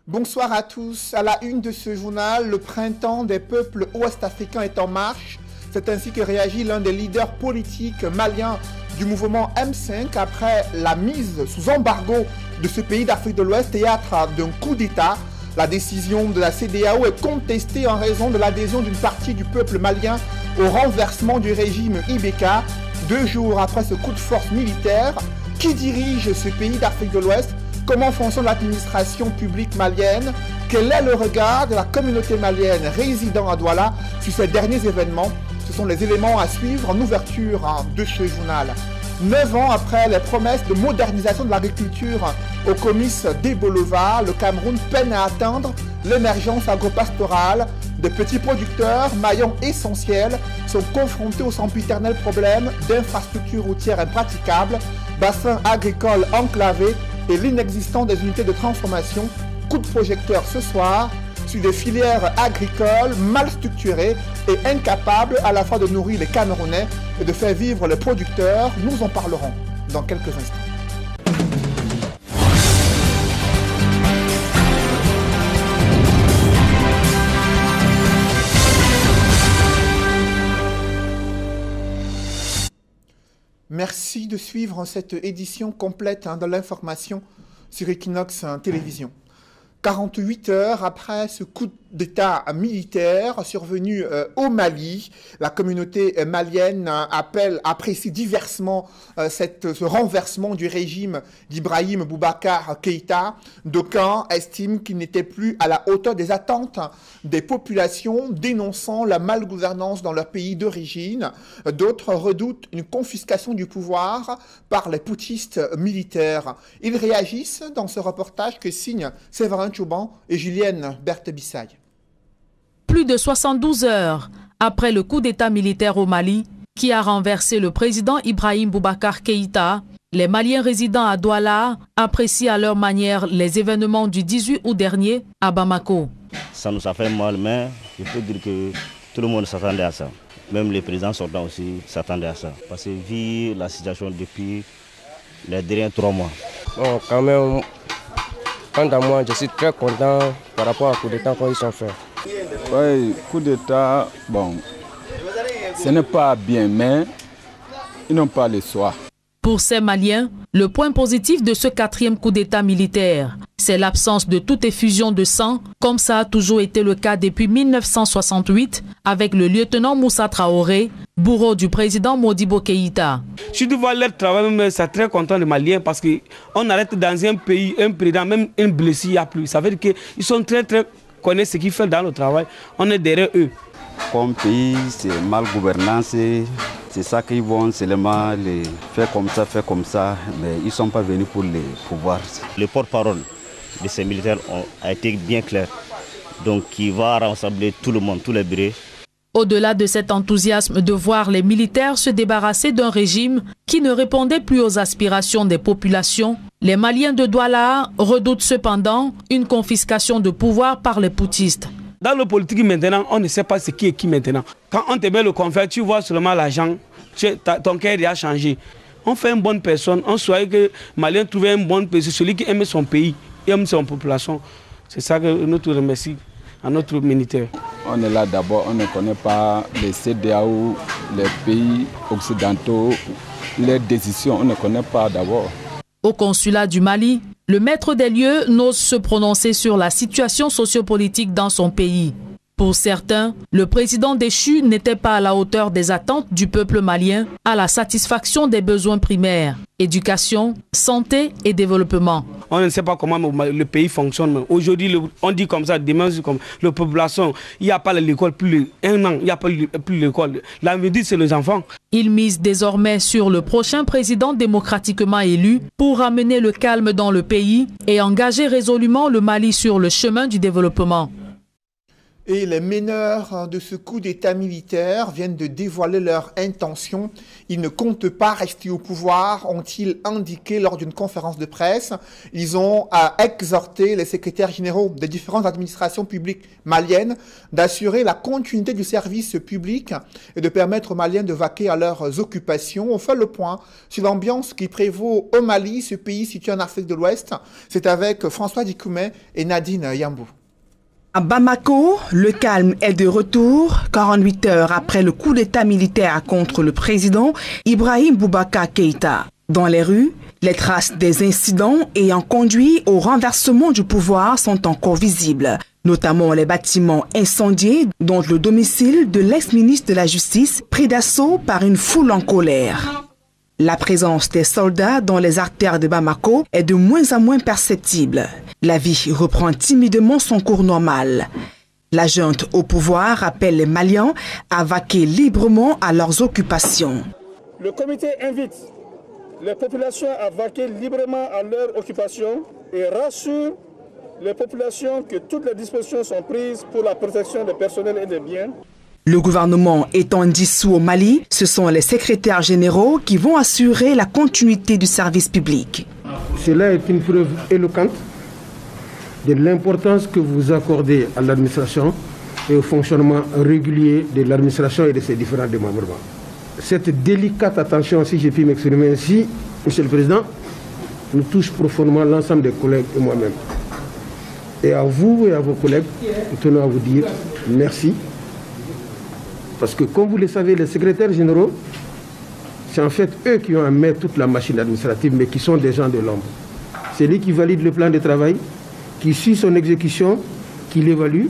Bonsoir à tous. À la une de ce journal, le printemps des peuples ouest-africains est en marche. C'est ainsi que réagit l'un des leaders politiques maliens du mouvement M5 après la mise sous embargo de ce pays d'Afrique de l'Ouest, théâtre d'un coup d'État. La décision de la CEDEAO est contestée en raison de l'adhésion d'une partie du peuple malien au renversement du régime Ibeka. 2 jours après ce coup de force militaire, qui dirige ce pays d'Afrique de l'Ouest? Comment fonctionne l'administration publique malienne? Quel est le regard de la communauté malienne résidant à Douala sur ces derniers événements? Ce sont les éléments à suivre en ouverture de ce journal. 9 ans après les promesses de modernisation de l'agriculture au comice d'Ebolova, le Cameroun peine à atteindre l'émergence agropastorale. Des petits producteurs, maillons essentiels, sont confrontés au sempiternel problème d'infrastructures routières impraticables, bassins agricoles enclavés et l'inexistence des unités de transformation. Coup de projecteur ce soir sur des filières agricoles mal structurées et incapables à la fois de nourrir les Camerounais et de faire vivre les producteurs. Nous en parlerons dans quelques instants. Merci de suivre cette édition complète de l'information sur Equinox Télévision. 48 heures après ce coup d'État militaire survenu au Mali, la communauté malienne apprécie diversement ce renversement du régime d'Ibrahim Boubacar Keïta. D'aucuns estiment qu'il n'était plus à la hauteur des attentes des populations, dénonçant la malgouvernance dans leur pays d'origine. D'autres redoutent une confiscation du pouvoir par les putschistes militaires. Ils réagissent dans ce reportage que signent Séverin Chouban et Julienne Berthe-Bissaye. Plus de 72 heures après le coup d'État militaire au Mali, qui a renversé le président Ibrahim Boubacar Keïta, les Maliens résidant à Douala apprécient à leur manière les événements du 18 août dernier à Bamako. Ça nous a fait mal, mais il faut dire que tout le monde s'attendait à ça. Même les présidents sortants aussi s'attendaient à ça. Parce que vu la situation depuis les derniers 3 mois. Bon, quand même, quant à moi, je suis très content par rapport au coup d'État qu'ils ont fait. Oui, coup d'État, bon, ce n'est pas bien, mais ils n'ont pas le choix. Pour ces Maliens, le point positif de ce 4e coup d'État militaire, c'est l'absence de toute effusion de sang, comme ça a toujours été le cas depuis 1968 avec le lieutenant Moussa Traoré, bourreau du président Modibo Keïta. Si tu vois leur travail, c'est très content les Maliens parce qu'on arrête dans un pays, un président, même un blessé, il n'y a plus. Ça veut dire qu'ils sont très connaissent ce qu'ils font dans le travail, on est derrière eux. Comme pays, c'est mal gouvernance, c'est ça qu'ils vont seulement les faire comme ça, mais ils ne sont pas venus pour les pouvoirs. Le porte-parole de ces militaires a été bien clair, donc il va rassembler tout le monde, tous les bureaux. Au-delà de cet enthousiasme de voir les militaires se débarrasser d'un régime qui ne répondait plus aux aspirations des populations, les Maliens de Douala redoutent cependant une confiscation de pouvoir par les putschistes. Dans le politique maintenant, on ne sait pas ce qui est qui maintenant. Quand on te met le conflit, tu vois seulement l'argent, ton cœur a changé. On fait une bonne personne, on souhaite que les Maliens trouvent une bonne personne, celui qui aime son pays, aime son population. C'est ça que nous te remercions à notre militaire. On est là d'abord, on ne connaît pas les CEDEAO, les pays occidentaux, les décisions, on ne connaît pas d'abord. Au consulat du Mali, le maître des lieux n'ose se prononcer sur la situation sociopolitique dans son pays. Pour certains, le président déchu n'était pas à la hauteur des attentes du peuple malien à la satisfaction des besoins primaires, éducation, santé et développement. On ne sait pas comment le pays fonctionne. Aujourd'hui, on dit comme ça, demain, c'est comme la population. Il n'y a pas l'école, plus un an, il n'y a pas plus l'école. L'avenir, c'est les enfants. Il mise désormais sur le prochain président démocratiquement élu pour ramener le calme dans le pays et engager résolument le Mali sur le chemin du développement. Et les meneurs de ce coup d'État militaire viennent de dévoiler leur intention. Ils ne comptent pas rester au pouvoir, ont-ils indiqué lors d'une conférence de presse. Ils ont exhorté les secrétaires généraux des différentes administrations publiques maliennes d'assurer la continuité du service public et de permettre aux Maliens de vaquer à leurs occupations. On fait le point sur l'ambiance qui prévaut au Mali, ce pays situé en Afrique de l'Ouest. C'est avec François Dikoumé et Nadine Yambou. À Bamako, le calme est de retour 48 heures après le coup d'État militaire contre le président Ibrahim Boubacar Keïta. Dans les rues, les traces des incidents ayant conduit au renversement du pouvoir sont encore visibles, notamment les bâtiments incendiés, dont le domicile de l'ex-ministre de la Justice pris d'assaut par une foule en colère. La présence des soldats dans les artères de Bamako est de moins en moins perceptible. La vie reprend timidement son cours normal. La junte au pouvoir appelle les Maliens à vaquer librement à leurs occupations. Le comité invite les populations à vaquer librement à leurs occupations et rassure les populations que toutes les dispositions sont prises pour la protection des personnels et des biens. Le gouvernement étant dissous au Mali, ce sont les secrétaires généraux qui vont assurer la continuité du service public. Cela est une preuve éloquente de l'importance que vous accordez à l'administration et au fonctionnement régulier de l'administration et de ses différents démembrements. Cette délicate attention, si je puis m'exprimer ainsi, Monsieur le Président, nous touche profondément l'ensemble des collègues et moi-même. Et à vous et à vos collègues, nous tenons à vous dire merci. Parce que, comme vous le savez, les secrétaires généraux, c'est en fait eux qui ont à mettre toute la machine administrative, mais qui sont des gens de l'ombre. C'est lui qui valide le plan de travail, qui suit son exécution, qui l'évalue.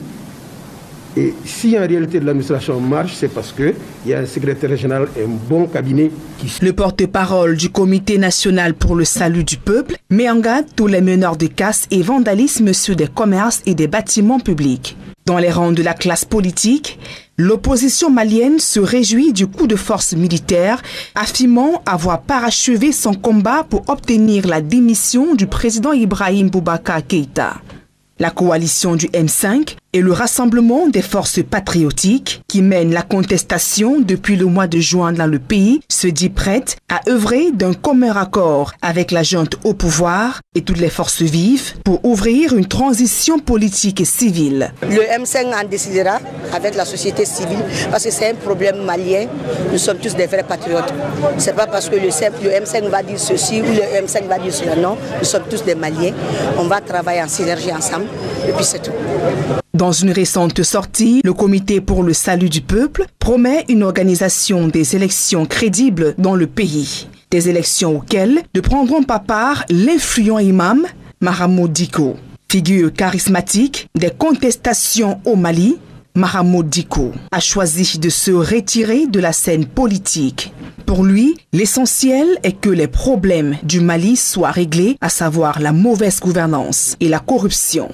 Et si en réalité l'administration marche, c'est parce qu'il y a un secrétaire général et un bon cabinet qui... Le porte-parole du Comité national pour le salut du peuple met en garde tous les meneurs de casse et vandalisme sur des commerces et des bâtiments publics. Dans les rangs de la classe politique, l'opposition malienne se réjouit du coup de force militaire, affirmant avoir parachevé son combat pour obtenir la démission du président Ibrahim Boubacar Keïta. La coalition du M5 et le rassemblement des forces patriotiques qui mènent la contestation depuis le mois de juin dans le pays se dit prête à œuvrer d'un commun accord avec la junte au pouvoir et toutes les forces vives pour ouvrir une transition politique et civile. Le M5 en décidera avec la société civile parce que c'est un problème malien. Nous sommes tous des vrais patriotes. Ce n'est pas parce que le M5 va dire ceci ou le M5 va dire cela. Non, nous sommes tous des Maliens. On va travailler en synergie ensemble et puis c'est tout. Dans une récente sortie, le Comité pour le salut du peuple promet une organisation des élections crédibles dans le pays. Des élections auxquelles ne prendront pas part l'influent imam Mahamoud Diko. Figure charismatique des contestations au Mali, Mahamoud Diko a choisi de se retirer de la scène politique. Pour lui, l'essentiel est que les problèmes du Mali soient réglés, à savoir la mauvaise gouvernance et la corruption.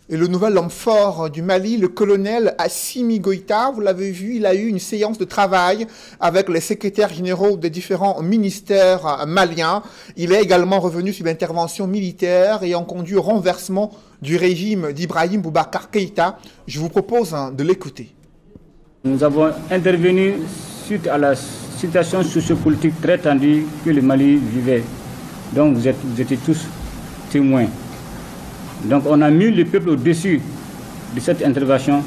Et le nouvel homme fort du Mali, le colonel Assimi Goïta, vous l'avez vu, il a eu une séance de travail avec les secrétaires généraux des différents ministères maliens. Il est également revenu sur l'intervention militaire ayant conduit au renversement du régime d'Ibrahim Boubacar Keïta. Je vous propose de l'écouter. Nous avons intervenu suite à la situation sociopolitique très tendue que le Mali vivait. Donc vous étiez tous témoins. Donc on a mis le peuple au-dessus de cette intervention,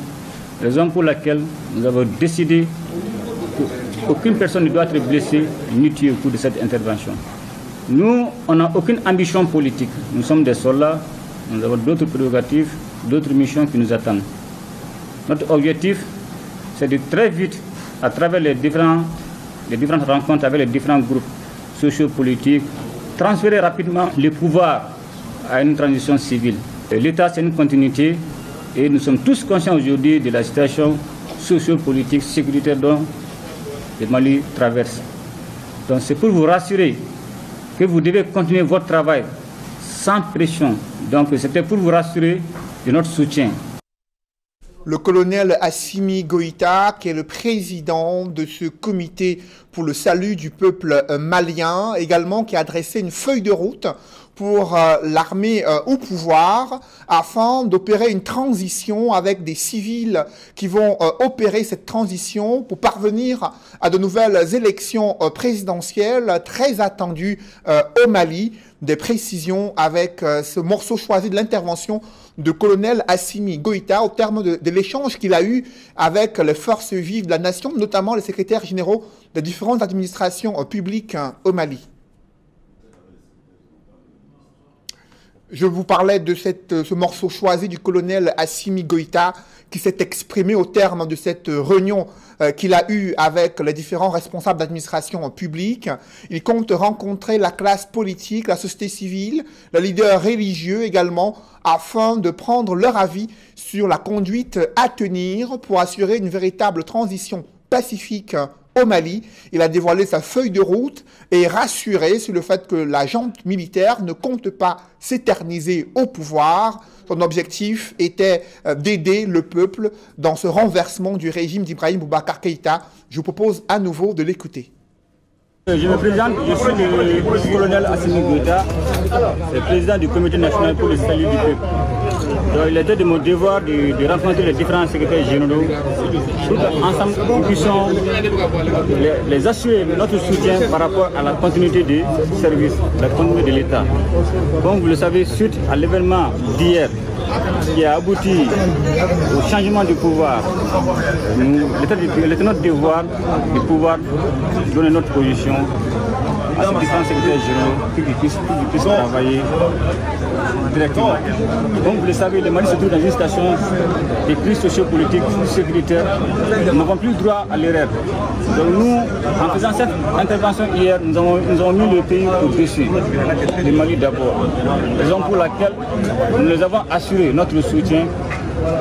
raison pour laquelle nous avons décidé qu'aucune personne ne doit être blessée ni tuée au cours de cette intervention. Nous, on n'a aucune ambition politique. Nous sommes des soldats, nous avons d'autres prérogatives, d'autres missions qui nous attendent. Notre objectif, c'est de très vite, à travers les différentes rencontres avec les différents groupes sociopolitiques, transférer rapidement le pouvoir à une transition civile. L'État, c'est une continuité et nous sommes tous conscients aujourd'hui de la situation socio-politique, sécuritaire dont le Mali traverse. Donc c'est pour vous rassurer que vous devez continuer votre travail sans pression. Donc c'était pour vous rassurer de notre soutien. Le colonel Assimi Goïta, qui est le président de ce comité pour le salut du peuple malien, également qui a dressé une feuille de route pour l'armée au pouvoir afin d'opérer une transition avec des civils qui vont opérer cette transition pour parvenir à de nouvelles élections présidentielles très attendues au Mali. Des précisions avec ce morceau choisi de l'intervention de colonel Assimi Goïta au terme de l'échange qu'il a eu avec les forces vives de la nation, notamment les secrétaires généraux des différentes administrations publiques au Mali. Je vous parlais de ce morceau choisi du colonel Assimi Goïta qui s'est exprimé au terme de cette réunion qu'il a eue avec les différents responsables d'administration publique. Il compte rencontrer la classe politique, la société civile, les leaders religieux également, afin de prendre leur avis sur la conduite à tenir pour assurer une véritable transition pacifique au Mali. Il a dévoilé sa feuille de route et rassuré sur le fait que la junte militaire ne compte pas s'éterniser au pouvoir. Son objectif était d'aider le peuple dans ce renversement du régime d'Ibrahim Boubacar Keïta. Je vous propose à nouveau de l'écouter. Je me présente, je suis le colonel Assimi Goïta, le président du Comité national pour le salut du peuple. Donc, il était de mon devoir de rencontrer les différents secrétaires généraux pour qu'ensemble nous puissions les assurer notre soutien par rapport à la continuité des services, la continuité de l'État. Comme vous le savez, suite à l'événement d'hier, qui a abouti au changement du pouvoir, il était notre devoir de pouvoir donner notre position à ces différents secrétaires généraux pour qu'ils puissent travailler directement. Donc vous le savez, le Mali se trouve dans une situation de crise sociopolitique, sécuritaire. Nous n'avons plus le droit à l'erreur. Donc nous, en faisant cette intervention hier, nous avons mis le pays au-dessus, le Mali d'abord. Raison pour laquelle nous les avons assuré notre soutien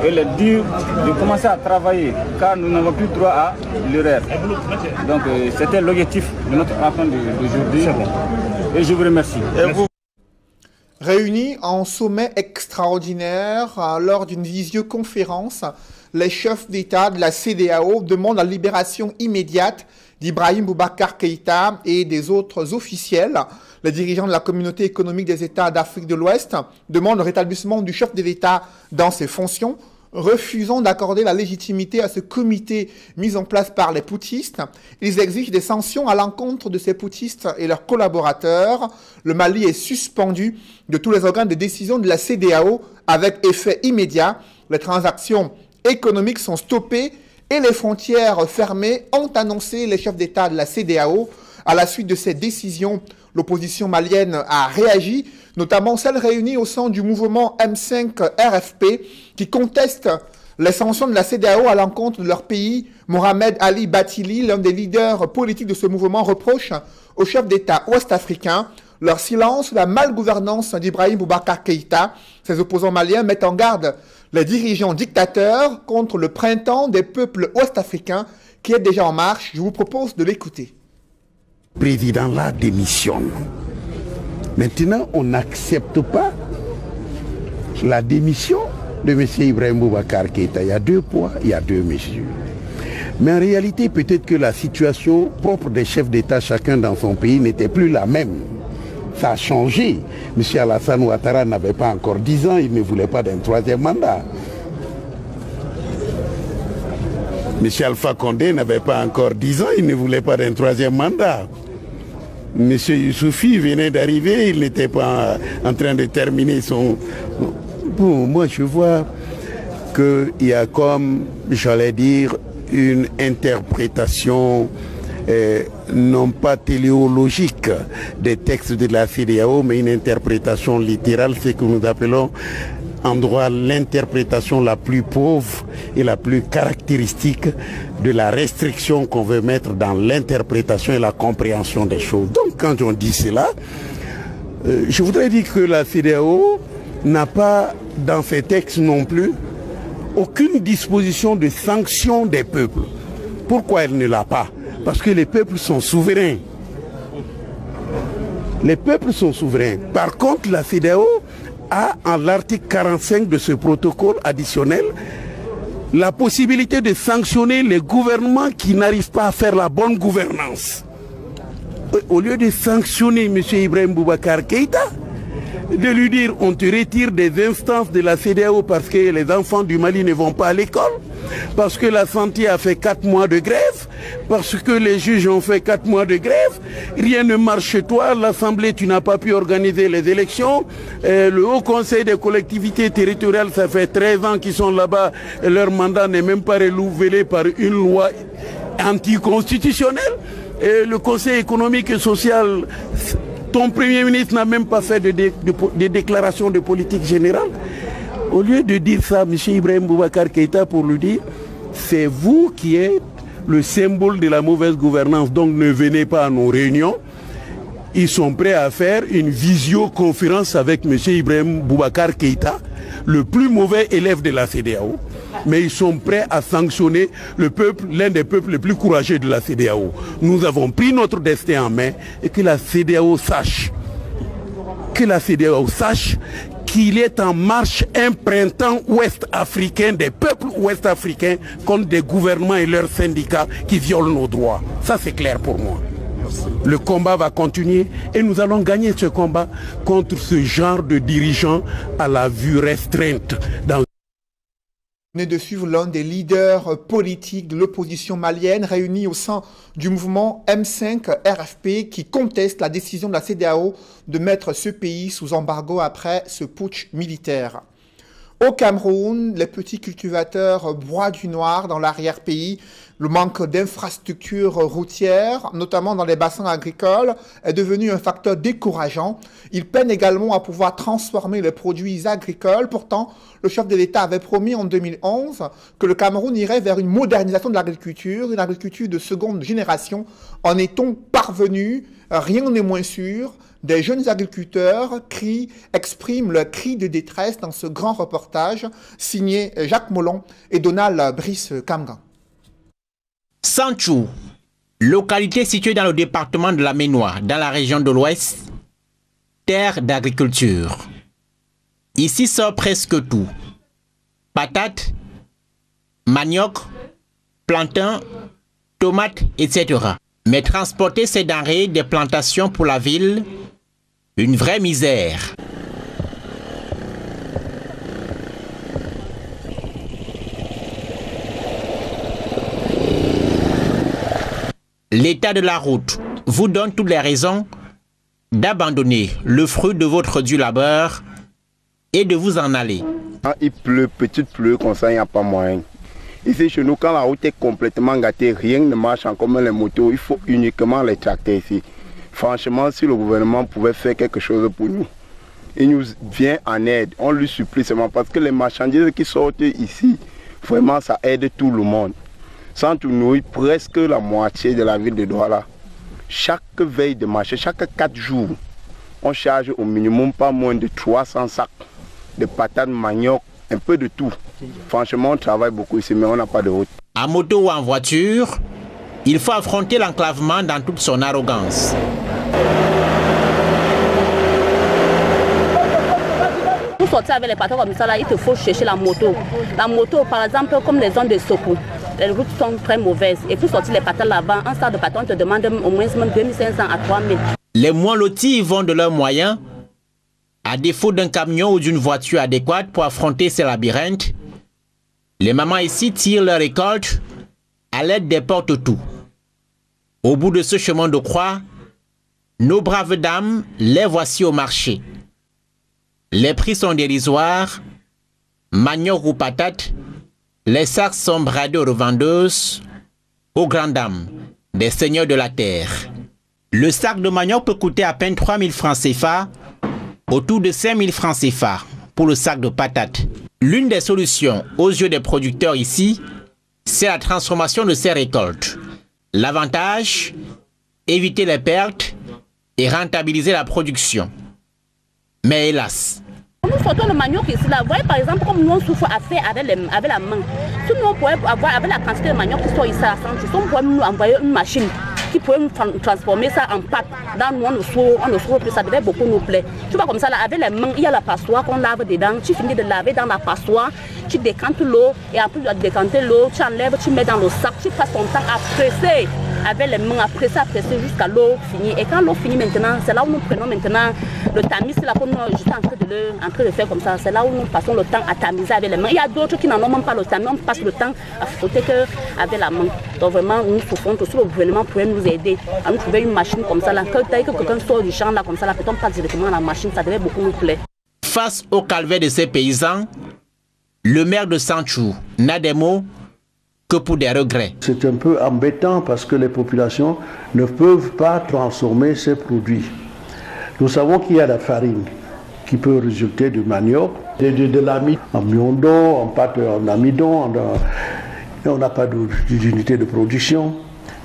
et leur dire de commencer à travailler, car nous n'avons plus droit à l'erreur. Donc c'était l'objectif de notre rencontre d'aujourd'hui. Et je vous remercie. Réunis en sommet extraordinaire lors d'une visioconférence, les chefs d'État de la CEDEAO demandent la libération immédiate d'Ibrahim Boubacar Keïta et des autres officiels. Les dirigeants de la communauté économique des États d'Afrique de l'Ouest demandent le rétablissement du chef de l'État dans ses fonctions, refusant d'accorder la légitimité à ce comité mis en place par les putschistes. Ils exigent des sanctions à l'encontre de ces putschistes et leurs collaborateurs. Le Mali est suspendu de tous les organes de décision de la CEDEAO avec effet immédiat. Les transactions économiques sont stoppées et les frontières fermées, ont annoncé les chefs d'État de la CEDEAO. À la suite de ces décisions, l'opposition malienne a réagi, notamment celle réunie au sein du mouvement M5 RFP qui conteste les sanctions de la CEDEAO à l'encontre de leur pays. Mohamed Ali Batili, l'un des leaders politiques de ce mouvement, reproche aux chefs d'État ouest-africains leur silence, la malgouvernance d'Ibrahim Boubacar Keïta. Ses opposants maliens mettent en garde les dirigeants dictateurs contre le printemps des peuples ouest-africains qui est déjà en marche. Je vous propose de l'écouter. Le président là démissionne. Maintenant, on n'accepte pas la démission de M. Ibrahim Boubacar Keïta. Il y a deux poids, il y a deux mesures. Mais en réalité, peut-être que la situation propre des chefs d'État, chacun dans son pays, n'était plus la même. Ça a changé. M. Alassane Ouattara n'avait pas encore 10 ans, il ne voulait pas d'un troisième mandat. M. Alpha Condé n'avait pas encore 10 ans, il ne voulait pas d'un troisième mandat. M. Youssouphi venait d'arriver, il n'était pas en train de terminer son... Bon, moi je vois qu'il y a comme, j'allais dire, une interprétation non pas téléologique des textes de la CEDEAO, mais une interprétation littérale, ce que nous appelons en droit l'interprétation la plus pauvre et la plus caractéristique de la restriction qu'on veut mettre dans l'interprétation et la compréhension des choses. Donc quand on dit cela, je voudrais dire que la CEDEAO n'a pas dans ses textes non plus aucune disposition de sanction des peuples. Pourquoi elle ne l'a pas? Parce que les peuples sont souverains. Les peuples sont souverains. Par contre, la CEDEAO a, en l'article 45 de ce protocole additionnel, la possibilité de sanctionner les gouvernements qui n'arrivent pas à faire la bonne gouvernance. Au lieu de sanctionner M. Ibrahim Boubacar Keïta, de lui dire on te retire des instances de la CEDEAO parce que les enfants du Mali ne vont pas à l'école, parce que la santé a fait 4 mois de grève, parce que les juges ont fait 4 mois de grève, rien ne marche chez toi, l'Assemblée, tu n'as pas pu organiser les élections, le Haut Conseil des collectivités territoriales, ça fait 13 ans qu'ils sont là-bas, et leur mandat n'est même pas renouvelé par une loi anticonstitutionnelle, et le Conseil économique et social, ton Premier ministre n'a même pas fait de déclaration de politique générale. Au lieu de dire ça, M. Ibrahim Boubacar Keïta, pour lui dire, c'est vous qui êtes le symbole de la mauvaise gouvernance, donc ne venez pas à nos réunions. Ils sont prêts à faire une visioconférence avec M. Ibrahim Boubacar Keïta, le plus mauvais élève de la CEDEAO. Mais ils sont prêts à sanctionner le peuple, l'un des peuples les plus courageux de la CEDEAO. Nous avons pris notre destin en main et que la CEDEAO sache, qu'il est en marche un printemps ouest-africain, des peuples ouest-africains contre des gouvernements et leurs syndicats qui violent nos droits. Ça c'est clair pour moi. Le combat va continuer et nous allons gagner ce combat contre ce genre de dirigeants à la vue restreinte. De suivre l'un des leaders politiques de l'opposition malienne réunis au sein du mouvement M5 RFP qui conteste la décision de la CEDEAO de mettre ce pays sous embargo après ce putsch militaire. Au Cameroun, les petits cultivateurs broient du noir dans l'arrière-pays. Le manque d'infrastructures routières, notamment dans les bassins agricoles, est devenu un facteur décourageant. Ils peinent également à pouvoir transformer les produits agricoles. Pourtant, le chef de l'État avait promis en 2011 que le Cameroun irait vers une modernisation de l'agriculture, une agriculture de seconde génération. En est-on parvenu? Rien n'est moins sûr. Des jeunes agriculteurs expriment leur cri de détresse dans ce grand reportage signé Jacques Molon et Donald Brice Kamgan. Sanchou, localité située dans le département de la Ménois, dans la région de l'Ouest, terre d'agriculture. Ici sort presque tout. Patates, manioc, plantains, tomates, etc. Mais transporter ces denrées des plantations pour la ville, une vraie misère. L'état de la route vous donne toutes les raisons d'abandonner le fruit de votre dur labeur et de vous en aller. Quand il pleut, petite pluie comme ça, il n'y a pas moyen. Ici chez nous, quand la route est complètement gâtée, rien ne marche en commun les motos, il faut uniquement les tracter ici. Franchement, si le gouvernement pouvait faire quelque chose pour nous, il nous vient en aide, on lui supplie seulement parce que les marchandises qui sortent ici, vraiment ça aide tout le monde. Sans tout nourrir presque la moitié de la ville de Douala. Chaque veille de marché, chaque 4 jours, on charge au minimum pas moins de 300 sacs de patates, manioc, un peu de tout. Franchement, on travaille beaucoup ici, mais on n'a pas de route. En moto ou en voiture, il faut affronter l'enclavement dans toute son arrogance. Pour sortir avec les patrons comme ça, là, il te faut chercher la moto. La moto, par exemple, comme les zones de Soko, les routes sont très mauvaises. Et pour sortir les patrons là-bas, un stade de patron te demande au moins 2500 à 3000. Les moins lotis vont de leurs moyens. À défaut d'un camion ou d'une voiture adéquate pour affronter ces labyrinthes, les mamans ici tirent leur récolte à l'aide des porte-tout. Au bout de ce chemin de croix, nos braves dames, les voici au marché. Les prix sont dérisoires, manioc ou patates, les sacs sont bradés aux revendeuses, aux grandes dames, des seigneurs de la terre. Le sac de manioc peut coûter à peine 3000 francs CFA, autour de 5000 francs CFA pour le sac de patates. L'une des solutions aux yeux des producteurs ici, c'est la transformation de ces récoltes. L'avantage, éviter les pertes et rentabiliser la production. Mais hélas, nous sortons le manioc ici, là. Vous voyez par exemple comme nous on souffre à faire avec la main. Si nous on pouvait avoir avec la quantité de manioc qui sont ici à 100, on pourrait nous envoyer une machine qui pourrait nous transformer ça en pâte. Dans nous, on le sauve, ça devait beaucoup nous plaire. Tu vois comme ça, là, avec les mains, il y a la passoire qu'on lave dedans. Tu finis de laver dans la passoire, tu décantes l'eau et en plus de décanter l'eau, tu enlèves, tu mets dans le sac, tu passes ton temps à presser. avec les mains, à presser jusqu'à l'eau finie. Et quand l'eau finit maintenant, c'est là où nous prenons maintenant le tamis, c'est là qu'on est juste en train de faire comme ça. C'est là où nous passons le temps à tamiser avec les mains. Il y a d'autres qui n'en ont même pas le tamis, on passe le temps à frotter avec la main. Donc vraiment, nous souffrons, tout le gouvernement pourrait nous aider à nous trouver une machine comme ça. Là. Quand quelqu'un sort du champ là comme ça, là, peut-on pas directement à la machine, ça devait beaucoup nous plaire. Face au calvaire de ces paysans, le maire de Santhiou n'a des mots que pour des regrets. C'est un peu embêtant parce que les populations ne peuvent pas transformer ces produits. Nous savons qu'il y a la farine qui peut résulter du manioc, de l'amidon en miondo, en pâte en amidon, on n'a pas d'unité de production.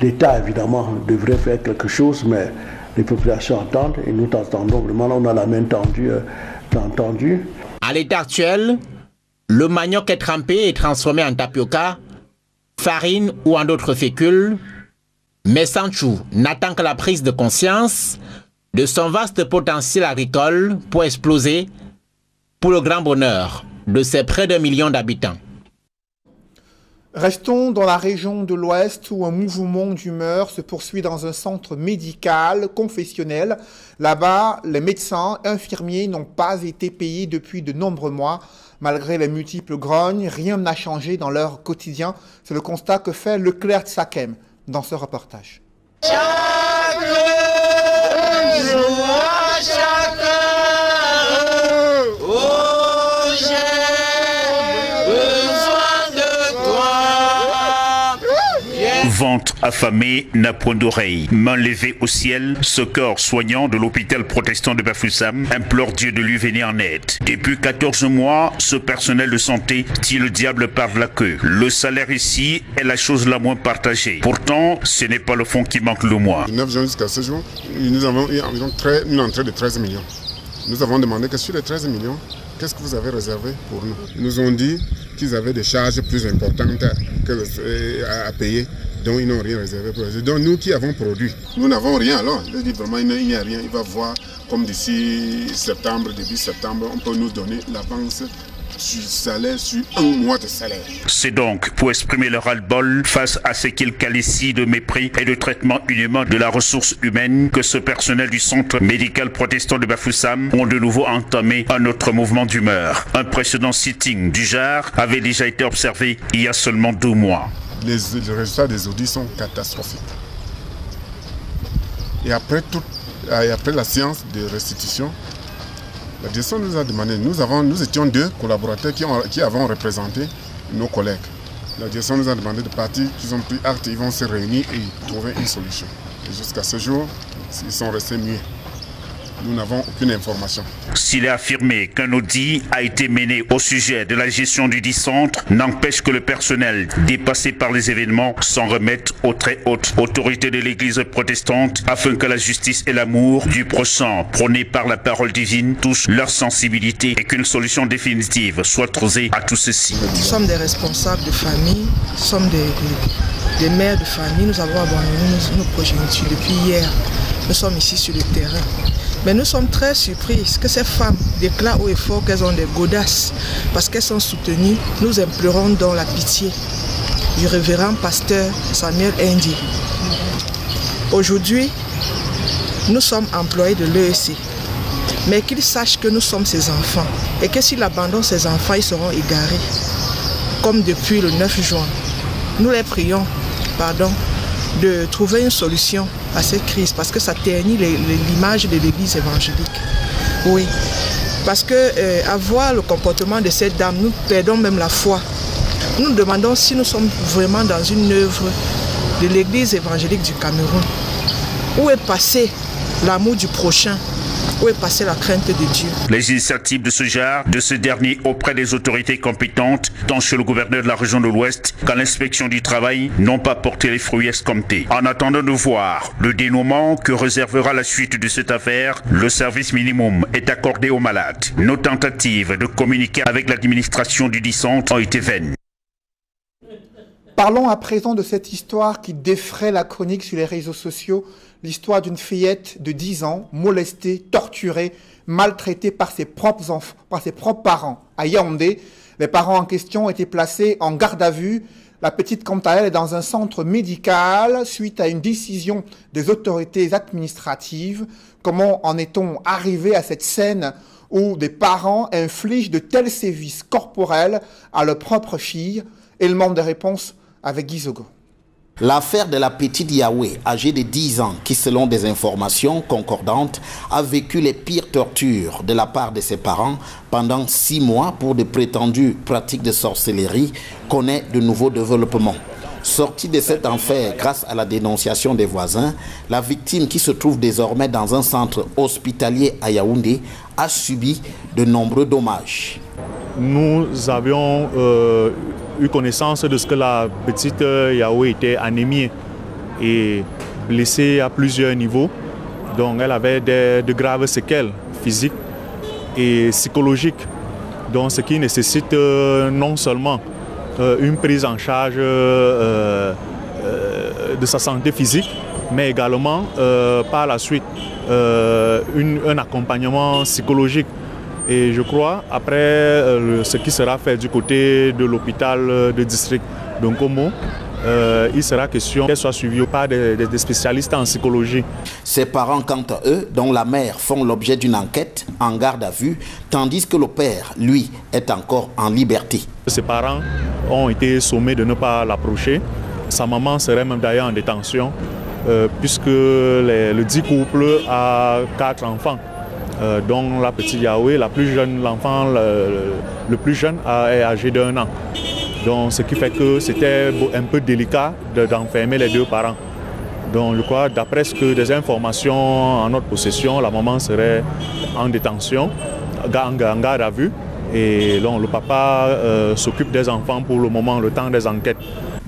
L'État évidemment devrait faire quelque chose, mais les populations entendent et nous t'entendons vraiment, on a la main tendue. À l'état actuel, le manioc est trempé et transformé en tapioca, farine ou en d'autres fécules, mais Santhiou n'attend que la prise de conscience de son vaste potentiel agricole pour exploser pour le grand bonheur de ses près d'1 million d'habitants. Restons dans la région de l'Ouest où un mouvement d'humeur se poursuit dans un centre médical confessionnel. Là-bas, les médecins et infirmiers n'ont pas été payés depuis de nombreux mois. Malgré les multiples grognes, rien n'a changé dans leur quotidien. C'est le constat que fait Leclerc Tsakem dans ce reportage. Chaque jour, chaque heure, oh, j'ai besoin de toi. Ventre affamé n'a point d'oreille, main levée au ciel, ce corps soignant de l'hôpital protestant de Bafoussam implore Dieu de lui venir en aide. Depuis 14 mois, ce personnel de santé tire le diable par la queue. Le salaire ici est la chose la moins partagée. Pourtant, ce n'est pas le fonds qui manque le mois. Du 9 juin jusqu'à ce jour, nous avons eu environ une entrée de 13 millions. Nous avons demandé que sur les 13 millions, qu'est-ce que vous avez réservé pour nous? Ils nous ont dit qu'ils avaient des charges plus importantes à payer, donc ils n'ont rien réservé pour eux. Donc nous qui avons produit, nous n'avons rien alors. Je dis vraiment, il n'y a rien. Il va voir comme d'ici septembre, début septembre, on peut nous donner l'avance sur salaire, sur 1 mois de salaire. C'est donc pour exprimer leur ras-le-bol face à ce qu'ils qualifient de mépris et de traitement inhumain de la ressource humaine que ce personnel du centre médical protestant de Bafoussam ont de nouveau entamé un autre mouvement d'humeur. Un précédent sitting du genre avait déjà été observé il y a seulement 2 mois. Les résultats des audits sont catastrophiques. Et après la séance de restitution, la direction nous a demandé, nous étions 2 collaborateurs qui avons représenté nos collègues. La direction nous a demandé de partir, ils ont pris acte, ils vont se réunir et trouver une solution. Et jusqu'à ce jour, ils sont restés muets. Nous n'avons aucune information. S'il est affirmé qu'un audit a été mené au sujet de la gestion du dit centre, n'empêche que le personnel, dépassé par les événements, s'en remette aux très hautes autorités de l'église protestante afin que la justice et l'amour du prochain prôné par la parole divine touchent leur sensibilité et qu'une solution définitive soit trouvée à tout ceci. Nous sommes des responsables de famille, nous sommes des mères de famille, nous avons abandonné nos progénitures depuis hier. Nous sommes ici sur le terrain. Mais nous sommes très surpris que ces femmes déclarent haut et fort qu'elles ont des godasses parce qu'elles sont soutenues. Nous implorons donc la pitié du révérend pasteur Samuel Ndi. Aujourd'hui, nous sommes employés de l'EEC, mais qu'ils sachent que nous sommes ses enfants et que s'il abandonne ses enfants, ils seront égarés, comme depuis le 9 juin. Nous les prions, de trouver une solution à cette crise parce que ça ternit l'image de l'église évangélique. Oui, parce que à voir le comportement de cette dame, nous perdons même la foi. Nous nous demandons si nous sommes vraiment dans une œuvre de l'église évangélique du Cameroun. Où est passé l'amour du prochain? Où est passée la crainte de Dieu? Les initiatives de ce genre, de ce dernier auprès des autorités compétentes, tant chez le gouverneur de la région de l'Ouest qu'à l'inspection du travail, n'ont pas porté les fruits escomptés. En attendant de voir le dénouement que réservera la suite de cette affaire, le service minimum est accordé aux malades. Nos tentatives de communiquer avec l'administration du dit centre ont été vaines. Parlons à présent de cette histoire qui défraie la chronique sur les réseaux sociaux. L'histoire d'une fillette de 10 ans, molestée, torturée, maltraitée par ses propres enfants, par ses propres parents. À Yaoundé, les parents en question ont été placés en garde à vue La petite, quant à elle, est dans un centre médical suite à une décision des autorités administratives. Comment en est-on arrivé à cette scène où des parents infligent de tels sévices corporels à leur propre fille? Élément de réponse avec Guy Zogo. L'affaire de la petite Yahweh, âgée de 10 ans, qui selon des informations concordantes, a vécu les pires tortures de la part de ses parents pendant 6 mois pour de prétendues pratiques de sorcellerie, connaît de nouveaux développements. Sortie de cet enfer grâce à la dénonciation des voisins, la victime, qui se trouve désormais dans un centre hospitalier à Yaoundé, a subi de nombreux dommages. Nous avions eu connaissance de ce que la petite Yahweh était anémiée et blessée à plusieurs niveaux. Donc elle avait de graves séquelles physiques et psychologiques. Donc ce qui nécessite non seulement une prise en charge de sa santé physique, mais également par la suite un accompagnement psychologique. Et je crois, après ce qui sera fait du côté de l'hôpital de district d'Nkomo, il sera question qu'elle soit suivie par des spécialistes en psychologie. Ses parents, quant à eux, dont la mère, font l'objet d'une enquête en garde à vue, tandis que le père, lui, est encore en liberté. Ses parents ont été sommés de ne pas l'approcher. Sa maman serait même d'ailleurs en détention, puisque le dit couple a 4 enfants. Dont la petite Yahweh, la plus jeune, l'enfant le plus jeune est âgé d'1 an. Donc ce qui fait que c'était un peu délicat d'enfermer les 2 parents. Donc je crois, d'après des informations en notre possession, la maman serait en détention, en garde à vue. Et donc le papa s'occupe des enfants pour le moment, le temps des enquêtes.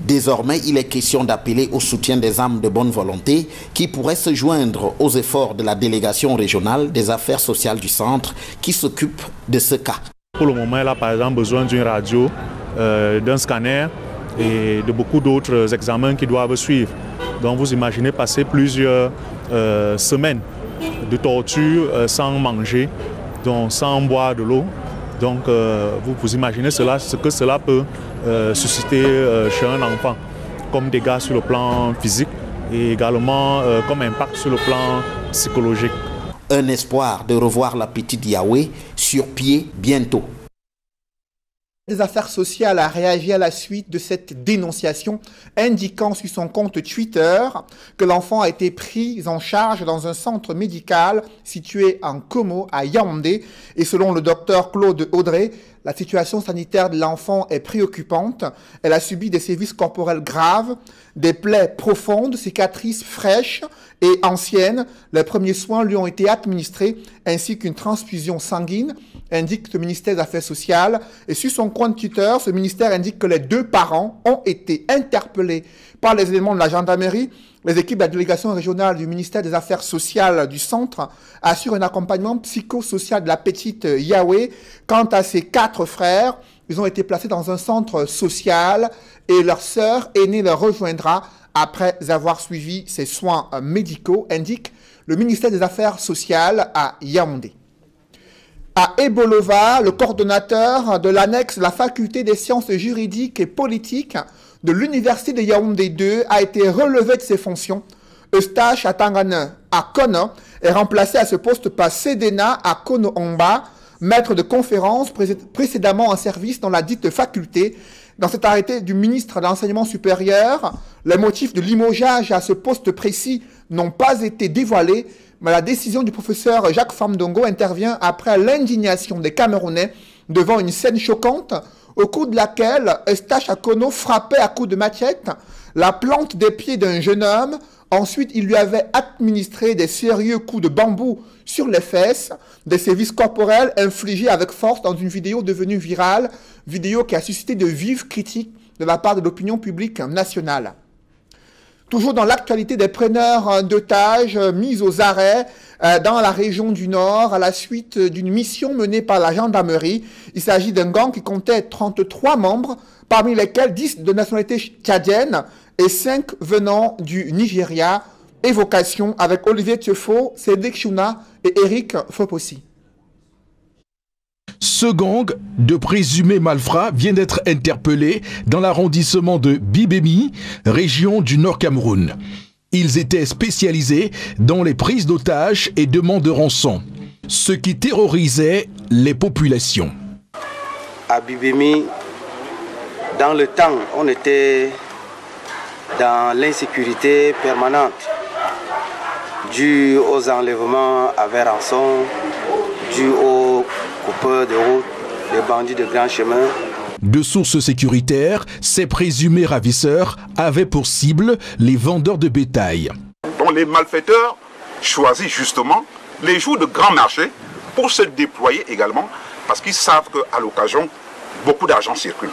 Désormais, il est question d'appeler au soutien des âmes de bonne volonté qui pourraient se joindre aux efforts de la délégation régionale des affaires sociales du centre qui s'occupe de ce cas. Pour le moment, elle a par exemple besoin d'une radio, d'un scanner et de beaucoup d'autres examens qui doivent suivre. Donc vous imaginez passer plusieurs semaines de torture sans manger, donc sans boire de l'eau. Donc vous imaginez ce que cela peut susciter chez un enfant comme dégâts sur le plan physique et également comme impact sur le plan psychologique. Un espoir de revoir la petite Yahweh sur pied bientôt. Des affaires sociales a réagi à la suite de cette dénonciation, indiquant sur son compte Twitter que l'enfant a été pris en charge dans un centre médical situé en Nkomo à Yaoundé. Et selon le docteur Claude Audrey, la situation sanitaire de l'enfant est préoccupante. Elle a subi des sévices corporels graves, des plaies profondes, cicatrices fraîches et anciennes. Les premiers soins lui ont été administrés, ainsi qu'une transfusion sanguine, indique le ministère des Affaires sociales. Et sur son compte Twitter, ce ministère indique que les 2 parents ont été interpellés par les éléments de la gendarmerie. Les équipes de la délégation régionale du ministère des Affaires sociales du centre assurent un accompagnement psychosocial de la petite Yahweh. Quant à ses 4 frères, ils ont été placés dans un centre social et leur sœur aînée leur rejoindra après avoir suivi ses soins médicaux, indique le ministère des Affaires sociales à Yaoundé. À Ebolova, le coordonnateur de l'annexe de la faculté des sciences juridiques et politiques de l'université de Yaoundé 2 a été relevé de ses fonctions. Eustache Atangana Akono est remplacé à ce poste par Sedena Akono Omba, maître de conférence précédemment en service dans la dite faculté. Dans cet arrêté du ministre de l'Enseignement supérieur, les motifs de limogeage à ce poste précis n'ont pas été dévoilés, mais la décision du professeur Jacques Famdongo intervient après l'indignation des Camerounais devant une scène choquante au cours de laquelle Eustache Akono frappait à coups de machette la plante des pieds d'un jeune homme. Ensuite, il lui avait administré des sérieux coups de bambou sur les fesses, des sévices corporels infligés avec force dans une vidéo devenue virale, vidéo qui a suscité de vives critiques de la part de l'opinion publique nationale. Toujours dans l'actualité des preneurs d'otages mis aux arrêts dans la région du Nord à la suite d'une mission menée par la gendarmerie. Il s'agit d'un gang qui comptait 33 membres, parmi lesquels 10 de nationalité tchadienne et 5 venant du Nigeria. Évocation avec Olivier Tiefo, Cédric Chouna et Eric Fopossi. Ce gang de présumés malfrats vient d'être interpellé dans l'arrondissement de Bibemi, région du Nord Cameroun. Ils étaient spécialisés dans les prises d'otages et demandes de rançon, ce qui terrorisait les populations. À Bibemi, dans le temps, on était dans l'insécurité permanente, due aux enlèvements avec rançon, due aux coupeurs de route, les bandits de grand chemin. De sources sécuritaires, ces présumés ravisseurs avaient pour cible les vendeurs de bétail. Donc les malfaiteurs choisissent justement les jours de grands marchés pour se déployer également, parce qu'ils savent qu'à l'occasion, beaucoup d'argent circule.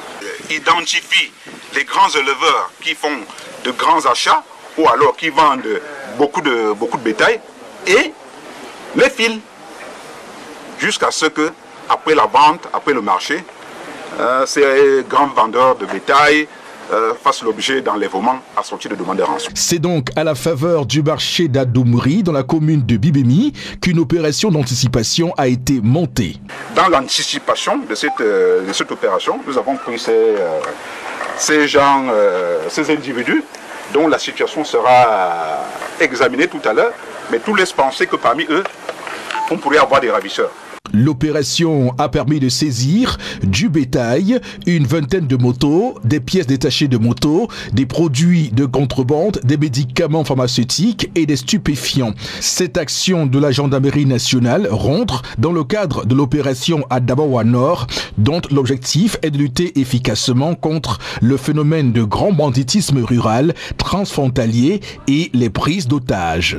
Ils identifient les grands éleveurs qui font de grands achats ou alors qui vendent beaucoup de bétail et les filent jusqu'à ce que, après la vente, après le marché, ces grands vendeurs de bétail fassent l'objet d'enlèvements assortis de demandes de rançon. C'est donc à la faveur du marché d'Adoumri, dans la commune de Bibemi, qu'une opération d'anticipation a été montée. Dans l'anticipation de cette opération, nous avons pris ces individus dont la situation sera examinée tout à l'heure, mais tout laisse penser que parmi eux, on pourrait avoir des ravisseurs. L'opération a permis de saisir du bétail, une vingtaine de motos, des pièces détachées de motos, des produits de contrebande, des médicaments pharmaceutiques et des stupéfiants. Cette action de la gendarmerie nationale rentre dans le cadre de l'opération Adabawa Nord, dont l'objectif est de lutter efficacement contre le phénomène de grand banditisme rural, transfrontalier et les prises d'otages.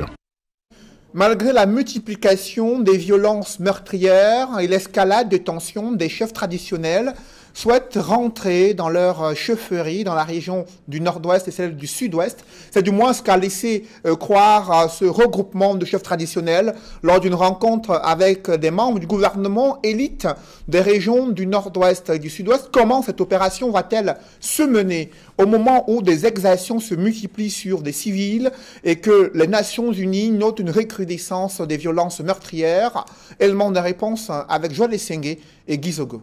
Malgré la multiplication des violences meurtrières et l'escalade de tensions, des chefs traditionnels souhaitent rentrer dans leur chefferie dans la région du nord-ouest et celle du sud-ouest. C'est du moins ce qu'a laissé croire ce regroupement de chefs traditionnels lors d'une rencontre avec des membres du gouvernement élite des régions du nord-ouest et du sud-ouest. Comment cette opération va-t-elle se mener au moment où des exactions se multiplient sur des civils et que les Nations Unies notent une recrudescence des violences meurtrières? Élément de réponse avec Joël Essengue et Guy Zogo.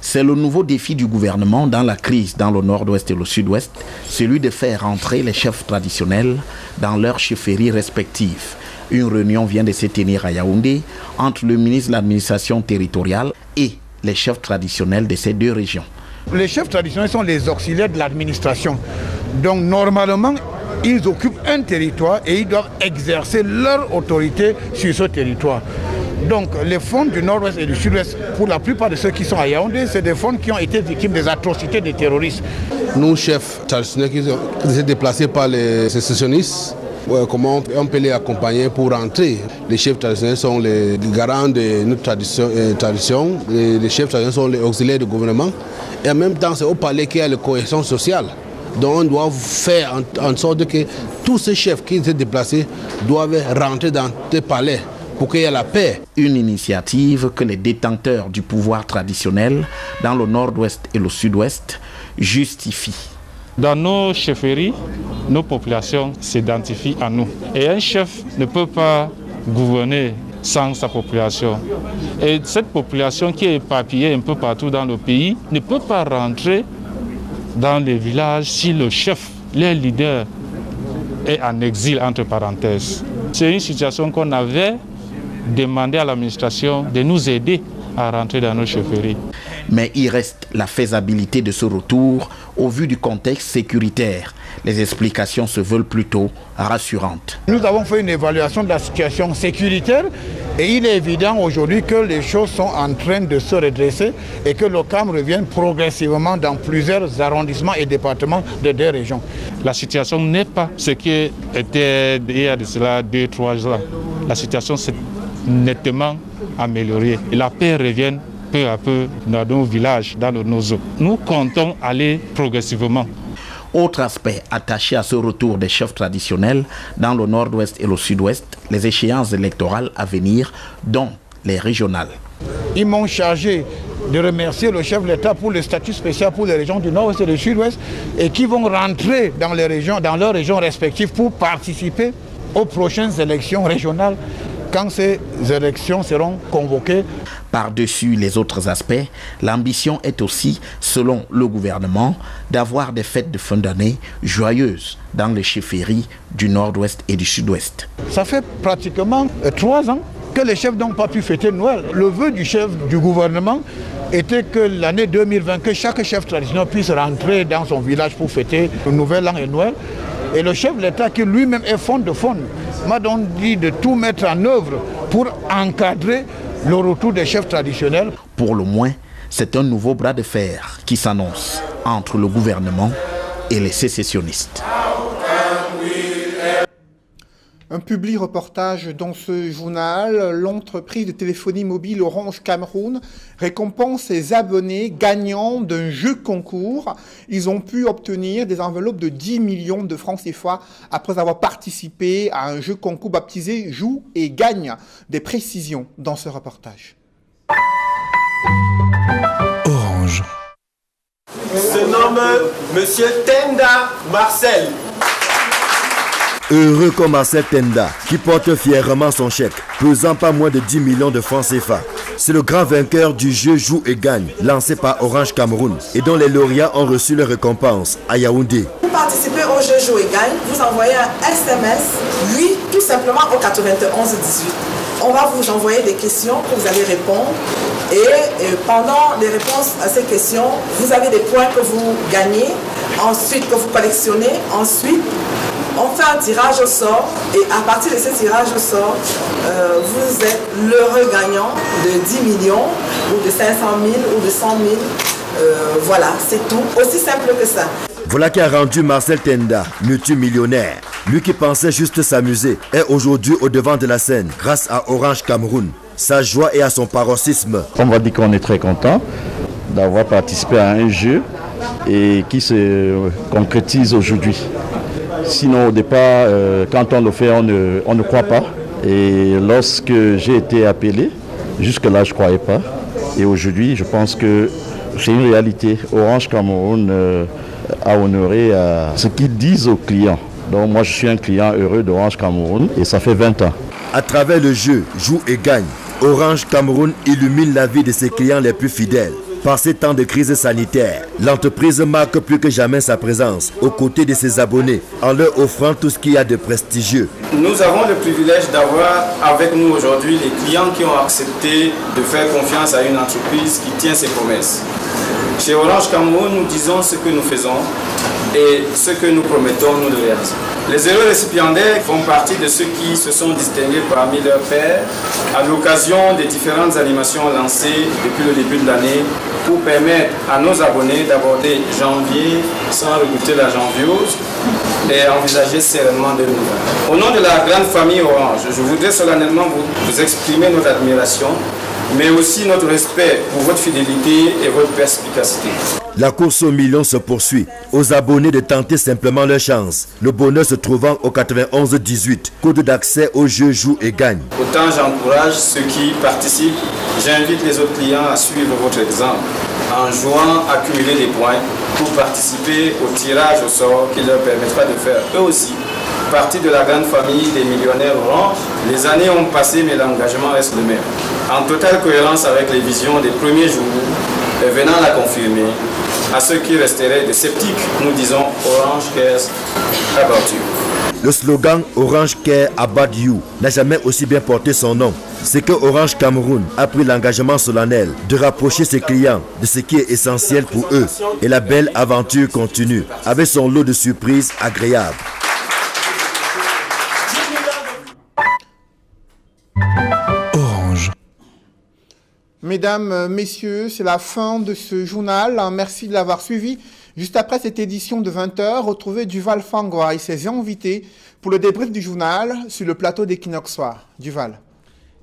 C'est le nouveau défi du gouvernement dans la crise dans le nord-ouest et le sud-ouest, celui de faire rentrer les chefs traditionnels dans leurs chefferies respectives. Une réunion vient de se tenir à Yaoundé entre le ministre de l'administration territoriale et les chefs traditionnels de ces deux régions. Les chefs traditionnels sont les auxiliaires de l'administration. Donc normalement, ils occupent un territoire et ils doivent exercer leur autorité sur ce territoire. Donc les fonds du nord-ouest et du sud-ouest, pour la plupart de ceux qui sont à Yaoundé, c'est des fonds qui ont été victimes des atrocités des terroristes. Nous, chefs traditionnels qui sont déplacés par les sécessionnistes, comment on peut les accompagner pour rentrer? Les chefs traditionnels sont les garants de notre tradition, les chefs traditionnels sont les auxiliaires du gouvernement. Et en même temps, c'est au palais qu'il y a la cohésion sociale. Donc on doit faire en sorte que tous ces chefs qui étaient déplacés doivent rentrer dans des palais pour qu'il y ait la paix. Une initiative que les détenteurs du pouvoir traditionnel dans le nord-ouest et le sud-ouest justifient. Dans nos chefferies, nos populations s'identifient à nous. Et un chef ne peut pas gouverner sans sa population. Et cette population qui est éparpillée un peu partout dans le pays ne peut pas rentrer dans les villages si le chef, leur leader, est en exil entre parenthèses. C'est une situation qu'on avait demandé à l'administration de nous aider à rentrer dans nos chefferies. Mais il reste la faisabilité de ce retour au vu du contexte sécuritaire. Les explications se veulent plutôt rassurantes. Nous avons fait une évaluation de la situation sécuritaire et il est évident aujourd'hui que les choses sont en train de se redresser et que le calme revient progressivement dans plusieurs arrondissements et départements des deux régions. La situation n'est pas ce qui était il y a de cela 2-3 ans. La situation s'est nettement améliorée et la paix revient peu à peu dans nos villages, dans nos zones. Nous comptons aller progressivement. Autre aspect attaché à ce retour des chefs traditionnels dans le nord-ouest et le sud-ouest, les échéances électorales à venir, dont les régionales. Ils m'ont chargé de remercier le chef de l'État pour le statut spécial pour les régions du nord-ouest et du sud-ouest et qui vont rentrer dans les régions, dans leurs régions respectives pour participer aux prochaines élections régionales quand ces élections seront convoquées. Par-dessus les autres aspects, l'ambition est aussi, selon le gouvernement, d'avoir des fêtes de fin d'année joyeuses dans les chefferies du nord-ouest et du sud-ouest. Ça fait pratiquement 3 ans que les chefs n'ont pas pu fêter Noël. Le vœu du chef du gouvernement était que l'année 2020, que chaque chef traditionnel puisse rentrer dans son village pour fêter le Nouvel An et Noël. Et le chef de l'État, qui lui-même est fond de fond, m'a donc dit de tout mettre en œuvre pour encadrer le retour des chefs traditionnels. Pour le moins, c'est un nouveau bras de fer qui s'annonce entre le gouvernement et les sécessionnistes. Un public reportage dans ce journal. L'entreprise de téléphonie mobile Orange Cameroun récompense ses abonnés gagnants d'un jeu concours. Ils ont pu obtenir des enveloppes de 10 millions de francs CFA après avoir participé à un jeu concours baptisé Joue et gagne. Des précisions dans ce reportage. Orange se nomme Monsieur Tenda Marcel. Heureux comme Marcel Tenda, qui porte fièrement son chèque, pesant pas moins de 10 millions de francs CFA. C'est le grand vainqueur du jeu Joue et Gagne, lancé par Orange Cameroun, et dont les lauréats ont reçu leur récompense à Yaoundé. Pour participer au jeu Joue et Gagne, vous envoyez un SMS, oui, tout simplement au 91 18. On va vous envoyer des questions que vous allez répondre. Et pendant les réponses à ces questions, vous avez des points que vous gagnez, ensuite que vous collectionnez, ensuite on fait un tirage au sort et à partir de ce tirage au sort, vous êtes l'heureux gagnant de 10 millions ou de 500 000 ou de 100 000. Voilà, c'est tout. Aussi simple que ça. Voilà qui a rendu Marcel Tenda multimillionnaire. Lui qui pensait juste s'amuser est aujourd'hui au devant de la scène grâce à Orange Cameroun. Sa joie et à son paroxysme. On va dire qu'on est très content d'avoir participé à un jeu et qui se concrétise aujourd'hui. Sinon au départ, quand on le fait, on ne croit pas. Et lorsque j'ai été appelé, jusque-là je ne croyais pas. Et aujourd'hui, je pense que c'est une réalité. Orange Cameroun a honoré ce qu'ils disent aux clients. Donc moi je suis un client heureux d'Orange Cameroun et ça fait 20 ans. À travers le jeu Joue et Gagne, Orange Cameroun illumine la vie de ses clients les plus fidèles. Par ces temps de crise sanitaire, l'entreprise marque plus que jamais sa présence aux côtés de ses abonnés en leur offrant tout ce qu'il y a de prestigieux. Nous avons le privilège d'avoir avec nous aujourd'hui les clients qui ont accepté de faire confiance à une entreprise qui tient ses promesses. Chez Orange Cameroun, nous disons ce que nous faisons et ce que nous promettons, nous le réalisons. Les heureux récipiendaires font partie de ceux qui se sont distingués parmi leurs pairs à l'occasion des différentes animations lancées depuis le début de l'année pour permettre à nos abonnés d'aborder janvier sans redouter la janviose et envisager sereinement de nouvelles. Au nom de la grande famille Orange, je voudrais solennellement vous exprimer notre admiration, mais aussi notre respect pour votre fidélité et votre perspicacité. La course aux millions se poursuit. Aux abonnés de tenter simplement leur chance. Le bonheur se trouvant au 91 18, code d'accès au jeu Joue et Gagne. Autant j'encourage ceux qui participent, j'invite les autres clients à suivre votre exemple en jouant à cumuler des points pour participer au tirage au sort qui leur permettra de faire eux aussi partie de la grande famille des millionnaires Orange. Les années ont passé mais l'engagement reste le même. En totale cohérence avec les visions des premiers jours et venant la confirmer, à ceux qui resteraient des sceptiques, nous disons Orange cares about you. Le slogan Orange Care About You n'a jamais aussi bien porté son nom. C'est que Orange Cameroun a pris l'engagement solennel de rapprocher ses clients de ce qui est essentiel pour eux. Et la belle aventure continue avec son lot de surprises agréables. Orange. Mesdames, messieurs, c'est la fin de ce journal. Merci de l'avoir suivi. Juste après cette édition de 20h, retrouvez Duval Fangwa et ses invités pour le débrief du journal sur le plateau d'Equinox Soir. Duval.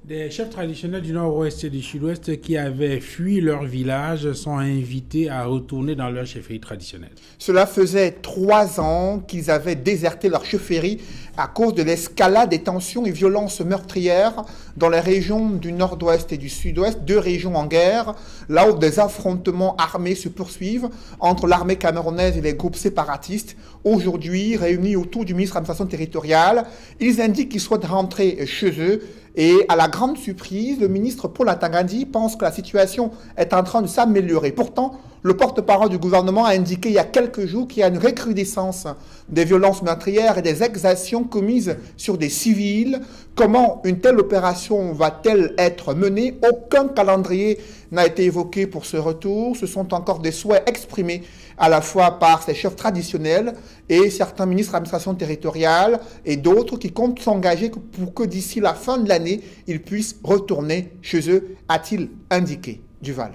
Des chefs traditionnels du nord-ouest et du sud-ouest qui avaient fui leur village sont invités à retourner dans leur chefferie traditionnelle. Cela faisait 3 ans qu'ils avaient déserté leur chefferie à cause de l'escalade des tensions et violences meurtrières dans les régions du nord-ouest et du sud-ouest, 2 régions en guerre, là où des affrontements armés se poursuivent entre l'armée camerounaise et les groupes séparatistes. Aujourd'hui, réunis autour du ministre de l'administration territoriale, ils indiquent qu'ils souhaitent rentrer chez eux. Et à la grande surprise, le ministre Paul Atangadi pense que la situation est en train de s'améliorer. Pourtant, le porte-parole du gouvernement a indiqué il y a quelques jours qu'il y a une recrudescence des violences meurtrières et des exactions commises sur des civils. Comment une telle opération va-t-elle être menée? Aucun calendrier n'a été évoqué pour ce retour. Ce sont encore des souhaits exprimés à la fois par ces chefs traditionnels et certains ministres de l'administration territoriale et d'autres qui comptent s'engager pour que d'ici la fin de l'année, ils puissent retourner chez eux, a-t-il indiqué. Duval.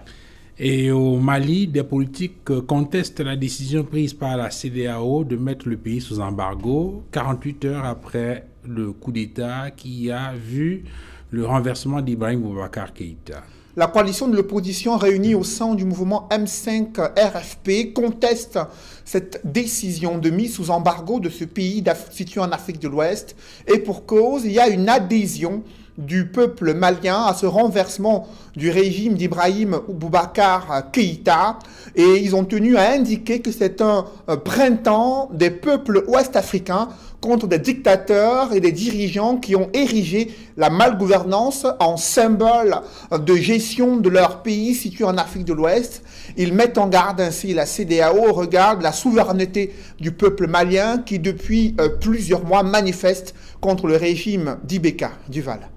Et au Mali, des politiques contestent la décision prise par la CEDEAO de mettre le pays sous embargo 48 heures après le coup d'État qui a vu le renversement d'Ibrahim Boubacar Keïta. La coalition de l'opposition réunie au sein du mouvement M5 RFP conteste cette décision de mise sous embargo de ce pays situé en Afrique de l'Ouest. Et pour cause, il y a une adhésion du peuple malien à ce renversement du régime d'Ibrahim Boubacar Keïta. Et ils ont tenu à indiquer que c'est un printemps des peuples ouest-africains contre des dictateurs et des dirigeants qui ont érigé la malgouvernance en symbole de gestion de leur pays situé en Afrique de l'Ouest. Ils mettent en garde ainsi la CEDEAO au regard de la souveraineté du peuple malien qui depuis plusieurs mois manifeste contre le régime d'Ibeka. Duval.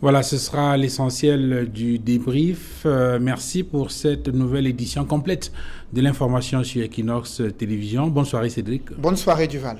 Voilà, ce sera l'essentiel du débrief. Merci pour cette nouvelle édition complète de l'information sur Equinox Télévision. Bonne soirée Cédric. Bonne soirée Duval.